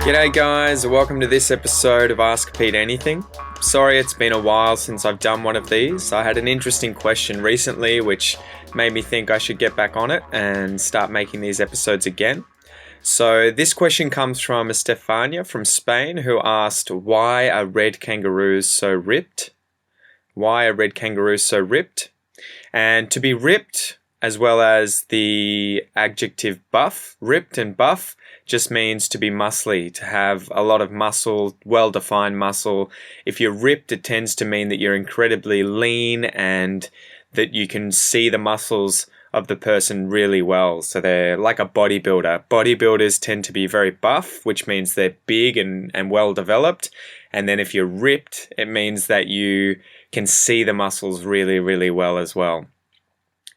G'day guys, welcome to this episode of Ask Pete Anything. Sorry it's been a while since I've done one of these. I had an interesting question recently which made me think I should get back on it and start making these episodes again. So this question comes from Estefania from Spain, who asked, why are red kangaroos so ripped? Why are red kangaroos so ripped? And to be ripped, as well as the adjective buff, ripped and buff, just means to be muscly, to have a lot of muscle, well-defined muscle. If you're ripped, it tends to mean that you're incredibly lean and that you can see the muscles of the person really well. So they're like a bodybuilder. Bodybuilders tend to be very buff, which means they're big and well-developed. And then if you're ripped, it means that you can see the muscles really, really well as well.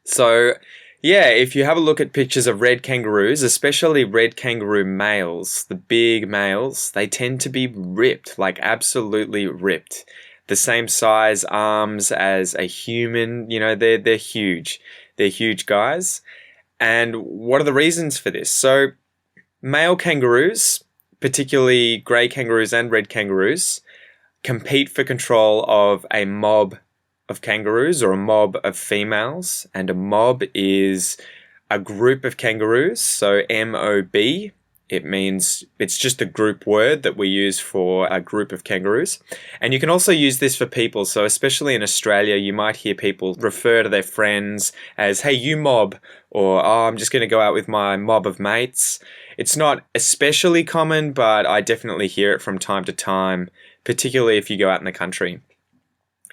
So yeah, if you have a look at pictures of red kangaroos, especially red kangaroo males, the big males, they tend to be ripped, like absolutely ripped. The same size arms as a human, you know, they're huge. They're huge guys. And what are the reasons for this? So male kangaroos, particularly grey kangaroos and red kangaroos, compete for control of a mob of kangaroos or a mob of females, and a mob is a group of kangaroos. So M-O-B, it means it's just a group word that we use for a group of kangaroos. And you can also use this for people. So especially in Australia, you might hear people refer to their friends as, hey, you mob, or oh, I'm just going to go out with my mob of mates. It's not especially common, but I definitely hear it from time to time, particularly if you go out in the country.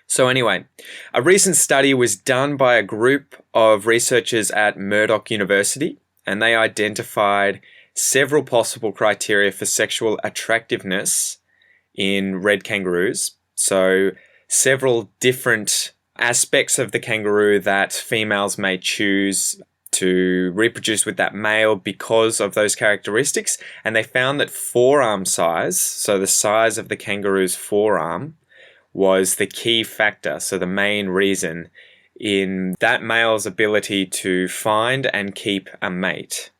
So anyway, a recent study was done by a group of researchers at Murdoch University, and they identified several possible criteria for sexual attractiveness in red kangaroos. So several different aspects of the kangaroo that females may choose to reproduce with that male because of those characteristics. And they found that forearm size, so the size of the kangaroo's forearm, was the key factor, so the main reason in that male's ability to find and keep a mate.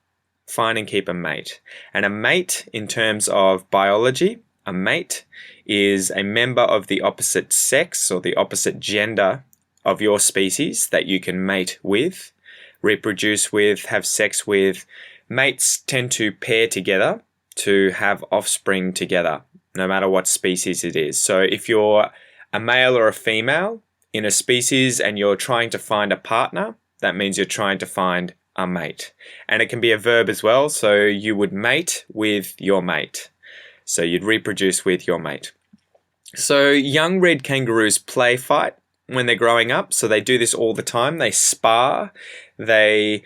Find and keep a mate. And a mate, in terms of biology, a mate is a member of the opposite sex or the opposite gender of your species that you can mate with, reproduce with, have sex with. Mates tend to pair together to have offspring together, no matter what species it is. So if you're a male or a female in a species and you're trying to find a partner, that means you're trying to find a mate. And it can be a verb as well. So you would mate with your mate. So you'd reproduce with your mate. So young red kangaroos play fight when they're growing up. So they do this all the time. They spar, they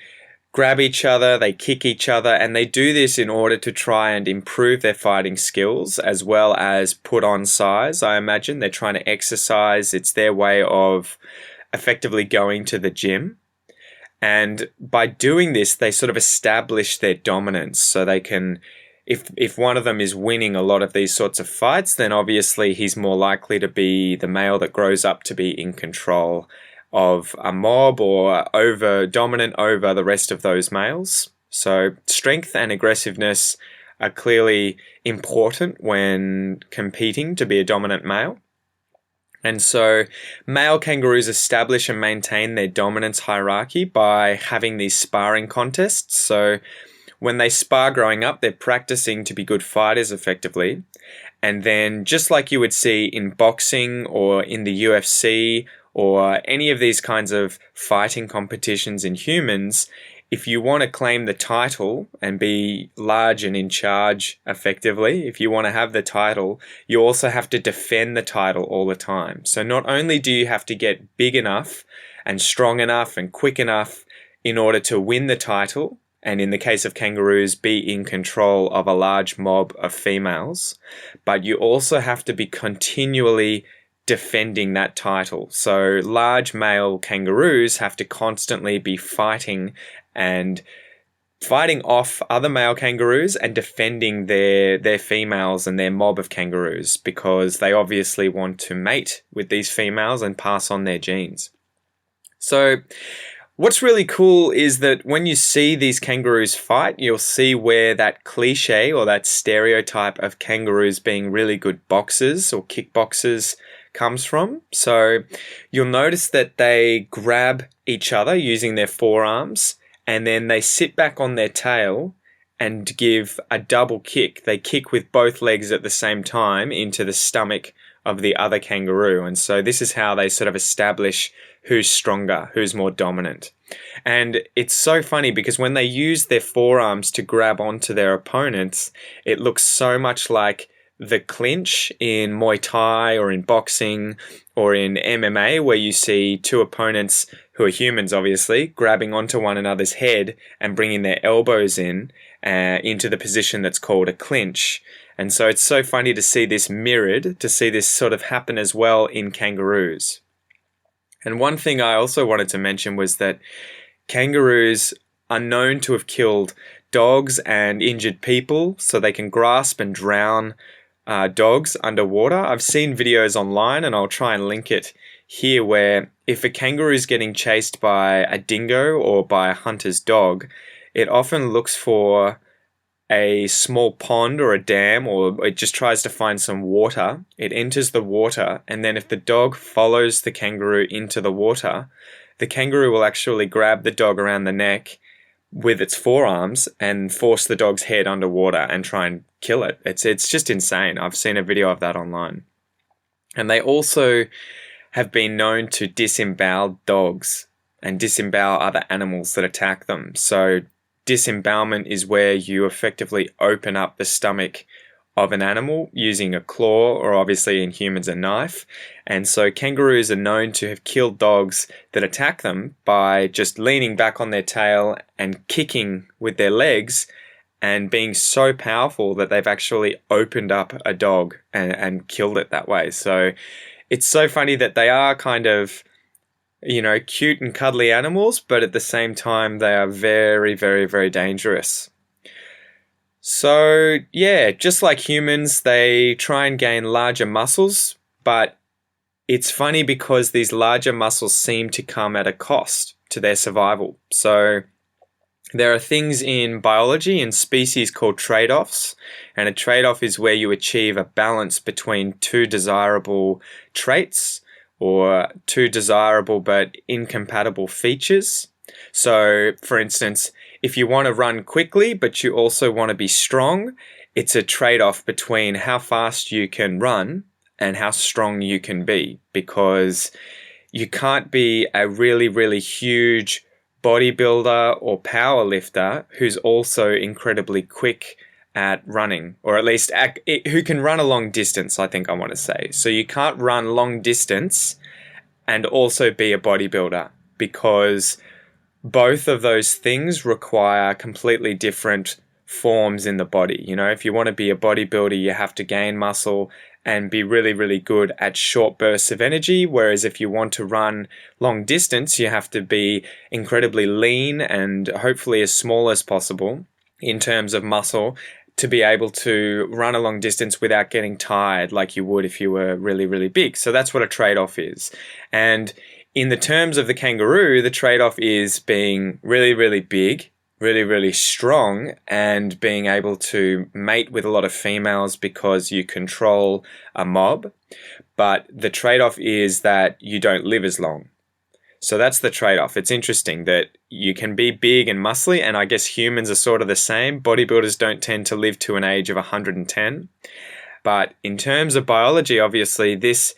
grab each other, they kick each other, and they do this in order to try and improve their fighting skills as well as put on size. I imagine they're trying to exercise. It's their way of effectively going to the gym. And by doing this, they sort of establish their dominance. So they can, if one of them is winning a lot of these sorts of fights, then obviously he's more likely to be the male that grows up to be in control of a mob or dominant over the rest of those males. So strength and aggressiveness are clearly important when competing to be a dominant male. And so male kangaroos establish and maintain their dominance hierarchy by having these sparring contests. So when they spar growing up, they're practicing to be good fighters effectively. And then just like you would see in boxing or in the UFC or any of these kinds of fighting competitions in humans, if you want to claim the title and be large and in charge effectively, if you want to have the title, you also have to defend the title all the time. So not only do you have to get big enough and strong enough and quick enough in order to win the title, and in the case of kangaroos, be in control of a large mob of females, but you also have to be continually defending that title. So large male kangaroos have to constantly be fighting off other male kangaroos and defending their females and their mob of kangaroos, because they obviously want to mate with these females and pass on their genes. So What's really cool is that when you see these kangaroos fight, you'll see where that cliche or that stereotype of kangaroos being really good boxers or kickboxers comes from. So you'll notice that they grab each other using their forearms, and then they sit back on their tail and give a double kick. They kick with both legs at the same time into the stomach of the other kangaroo. And so this is how they sort of establish who's stronger, who's more dominant. And it's so funny because when they use their forearms to grab onto their opponents, it looks so much like the clinch in Muay Thai or in boxing or in MMA, where you see two opponents who are humans, obviously, grabbing onto one another's head and bringing their elbows into the position that's called a clinch. And so it's so funny to see this mirrored, to see this sort of happen as well in kangaroos. And one thing I also wanted to mention was that kangaroos are known to have killed dogs and injured people, so they can grasp and drown dogs underwater. I've seen videos online, and I'll try and link it here, where if a kangaroo is getting chased by a dingo or by a hunter's dog, it often looks for a small pond or a dam, or it just tries to find some water. It enters the water, and then if the dog follows the kangaroo into the water, the kangaroo will actually grab the dog around the neck with its forearms and force the dog's head underwater and try and kill it. It's just insane. I've seen a video of that online. And they also have been known to disembowel dogs and disembowel other animals that attack them. So disembowelment is where you effectively open up the stomach of an animal using a claw, or obviously in humans a knife. And so kangaroos are known to have killed dogs that attack them by just leaning back on their tail and kicking with their legs, and being so powerful that they've actually opened up a dog and killed it that way. So it's so funny that they are kind of, cute and cuddly animals, but at the same time, they are very, very, very dangerous. So, yeah, just like humans, they try and gain larger muscles, but it's funny because these larger muscles seem to come at a cost to their survival. So there are things in biology and species called trade-offs, and a trade-off is where you achieve a balance between two desirable traits or two desirable but incompatible features. So, for instance, if you want to run quickly but you also want to be strong, it's a trade-off between how fast you can run and how strong you can be, because you can't be a really, really huge bodybuilder or power lifter who's also incredibly quick at running, or at least who can run a long distance, I think I want to say. So you can't run long distance and also be a bodybuilder, because both of those things require completely different forms in the body. If you want to be a bodybuilder, you have to gain muscle and be really, really good at short bursts of energy. Whereas if you want to run long distance, you have to be incredibly lean and hopefully as small as possible in terms of muscle to be able to run a long distance without getting tired like you would if you were really, really big. So that's what a trade-off is. And in the terms of the kangaroo, the trade-off is being really, really big, really, really strong, and being able to mate with a lot of females because you control a mob. But the trade-off is that you don't live as long. So that's the trade-off. It's interesting that you can be big and muscly, and I guess humans are sort of the same. Bodybuilders don't tend to live to an age of 110. But in terms of biology, obviously, this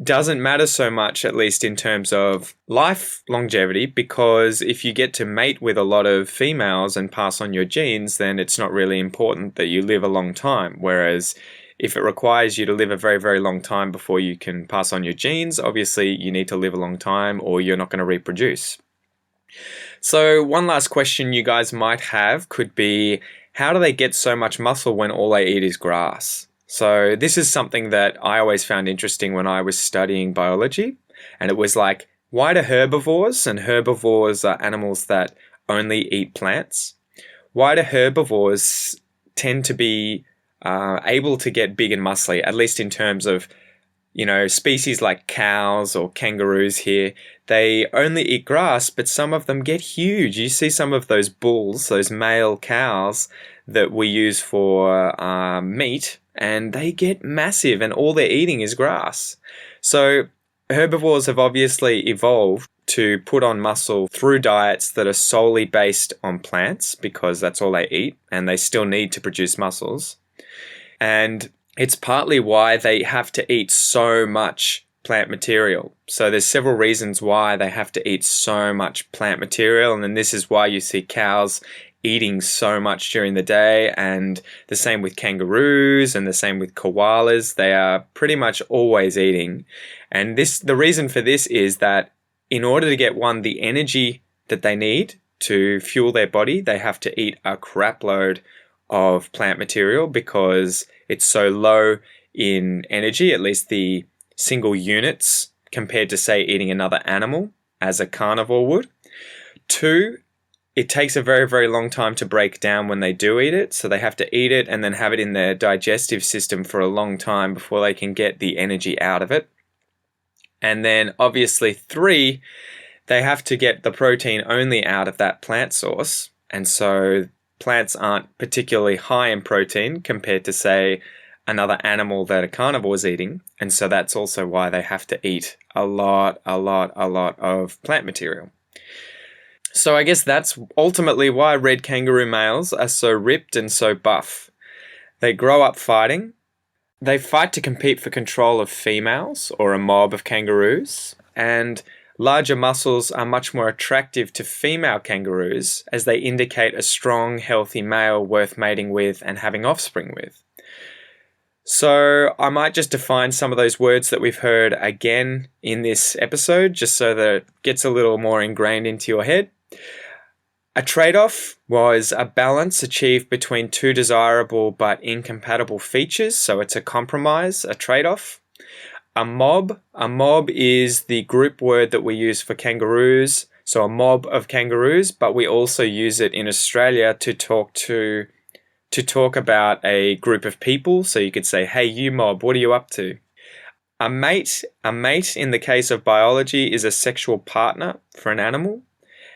doesn't matter so much, at least in terms of life longevity, because if you get to mate with a lot of females and pass on your genes, then it's not really important that you live a long time. Whereas if it requires you to live a very, very long time before you can pass on your genes, obviously you need to live a long time or you're not going to reproduce. So one last question you guys might have could be, how do they get so much muscle when all they eat is grass? So this is something that I always found interesting when I was studying biology. And it was like, why do herbivores, and herbivores are animals that only eat plants, why do herbivores tend to be able to get big and muscly, at least in terms of, species like cows or kangaroos here? they only eat grass, but some of them get huge. You see some of those bulls, those male cows that we use for meat, and they get massive, and all they're eating is grass. So herbivores have obviously evolved to put on muscle through diets that are solely based on plants, because that's all they eat, and they still need to produce muscles. And it's partly why they have to eat so much plant material. So there's several reasons why they have to eat so much plant material, and then this is why you see cows eating so much during the day, and the same with kangaroos and the same with koalas. They are pretty much always eating. And the reason for this is that in order to get the energy that they need to fuel their body, they have to eat a crap load of plant material because it's so low in energy, at least the single units, compared to, say, eating another animal as a carnivore would. 2, it takes a very, very long time to break down when they do eat it. So they have to eat it and then have it in their digestive system for a long time before they can get the energy out of it. And then obviously 3, they have to get the protein only out of that plant source. And so plants aren't particularly high in protein compared to, say, another animal that a carnivore is eating. And so that's also why they have to eat a lot of plant material. So I guess that's ultimately why red kangaroo males are so ripped and so buff. They grow up fighting. They fight to compete for control of females or a mob of kangaroos. And larger muscles are much more attractive to female kangaroos as they indicate a strong, healthy male worth mating with and having offspring with. So I might just define some of those words that we've heard again in this episode, just so that it gets a little more ingrained into your head. A trade-off was a balance achieved between 2 desirable but incompatible features, so it's a compromise, a trade-off. A mob is the group word that we use for kangaroos, so a mob of kangaroos, but we also use it in Australia to talk about a group of people. So you could say, hey, you mob, what are you up to? A mate in the case of biology is a sexual partner for an animal.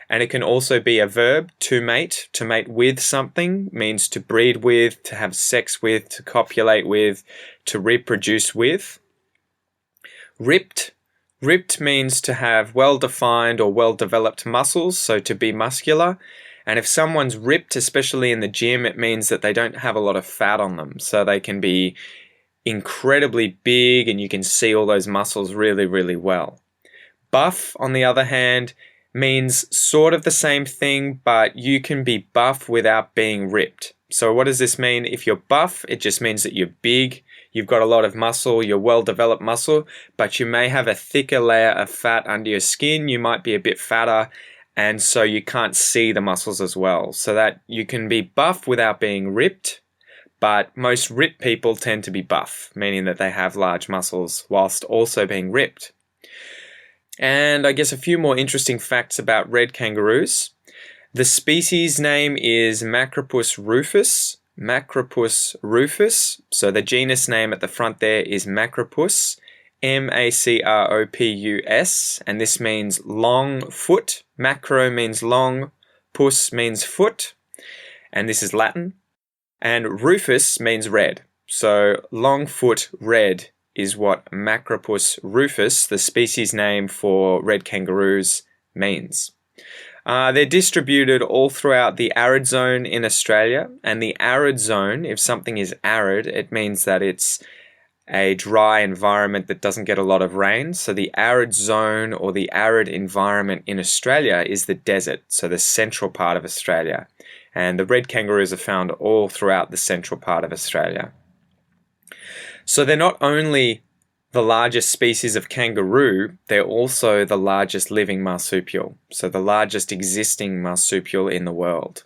And it can also be a verb, to mate with something, means to breed with, to have sex with, to copulate with, to reproduce with. Ripped means to have well-defined or well-developed muscles, so to be muscular. And if someone's ripped, especially in the gym, it means that they don't have a lot of fat on them. So they can be incredibly big and you can see all those muscles really, really well. Buff, on the other hand, means sort of the same thing, but you can be buff without being ripped. So what does this mean? If you're buff, it just means that you're big, you've got a lot of muscle, you're well-developed muscle, but you may have a thicker layer of fat under your skin, you might be a bit fatter, and so you can't see the muscles as well. So that you can be buff without being ripped, but most ripped people tend to be buff, meaning that they have large muscles whilst also being ripped. And I guess a few more interesting facts about red kangaroos. The species name is Macropus rufus. Macropus rufus. So the genus name at the front there is Macropus. Macropus. And this means long foot. Macro means long. Pus means foot. And this is Latin. And rufus means red. So long foot red is what Macropus rufus, the species name for red kangaroos, means. They're distributed all throughout the arid zone in Australia, and the arid zone, if something is arid, it means that it's a dry environment that doesn't get a lot of rain. So the arid zone or the arid environment in Australia is the desert, so the central part of Australia. And the red kangaroos are found all throughout the central part of Australia. So they're not only the largest species of kangaroo, they're also the largest living marsupial, so the largest existing marsupial in the world.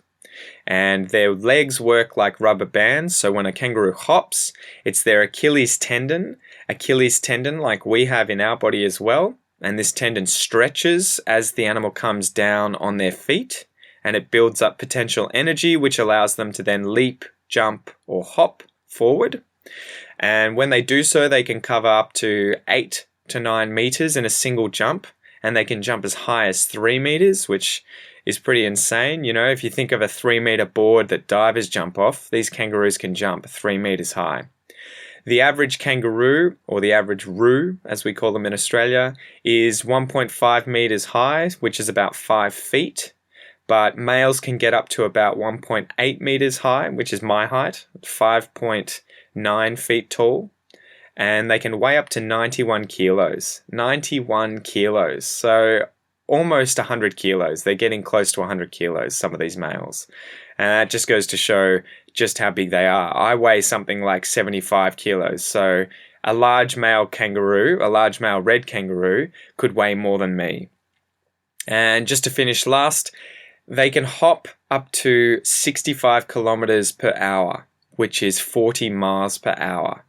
And their legs work like rubber bands, so when a kangaroo hops, it's their Achilles tendon like we have in our body as well, and this tendon stretches as the animal comes down on their feet, and it builds up potential energy, which allows them to then leap, jump, or hop forward. And when they do so, they can cover up to 8 to 9 meters in a single jump. and they can jump as high as 3 meters, which is pretty insane. You know, if you think of a 3-meter board that divers jump off, these kangaroos can jump 3 meters high. The average kangaroo, or the average roo, as we call them in Australia, is 1.5 meters high, which is about 5 feet. But males can get up to about 1.8 meters high, which is my height, 5.9 feet tall. And they can weigh up to 91 kilos. 91 kilos. So almost 100 kilos. They're getting close to 100 kilos, some of these males. And that just goes to show just how big they are. I weigh something like 75 kilos. So a large male kangaroo, a large male red kangaroo, could weigh more than me. And just to finish last, they can hop up to 65 kilometers per hour, which is 40 miles per hour.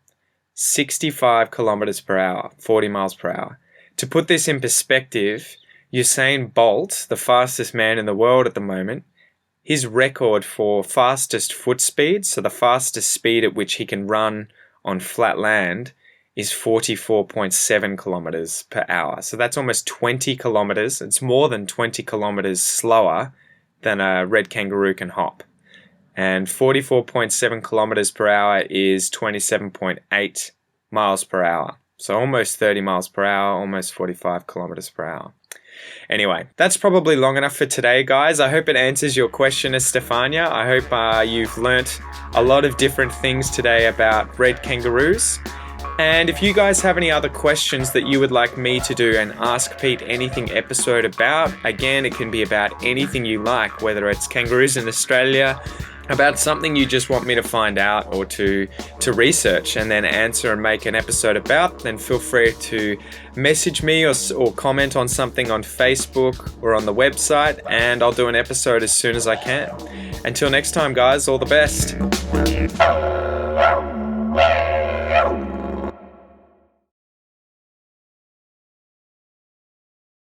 65 kilometers per hour, 40 miles per hour. To put this in perspective, Usain Bolt, the fastest man in the world at the moment, his record for fastest foot speed, so the fastest speed at which he can run on flat land, is 44.7 kilometers per hour. So that's almost 20 kilometers. It's more than 20 kilometers slower than a red kangaroo can hop. And 44.7 kilometers per hour is 27.8 miles per hour. So almost 30 miles per hour, almost 45 kilometers per hour. Anyway, that's probably long enough for today, guys. I hope it answers your question, Estefania. I hope you've learnt a lot of different things today about red kangaroos. And if you guys have any other questions that you would like me to do an Ask Pete Anything episode about, again, it can be about anything you like, whether it's kangaroos in Australia, about something you just want me to find out or to research and then answer and make an episode about, then feel free to message me or comment on something on Facebook or on the website, and I'll do an episode as soon as I can. Until next time, guys, all the best.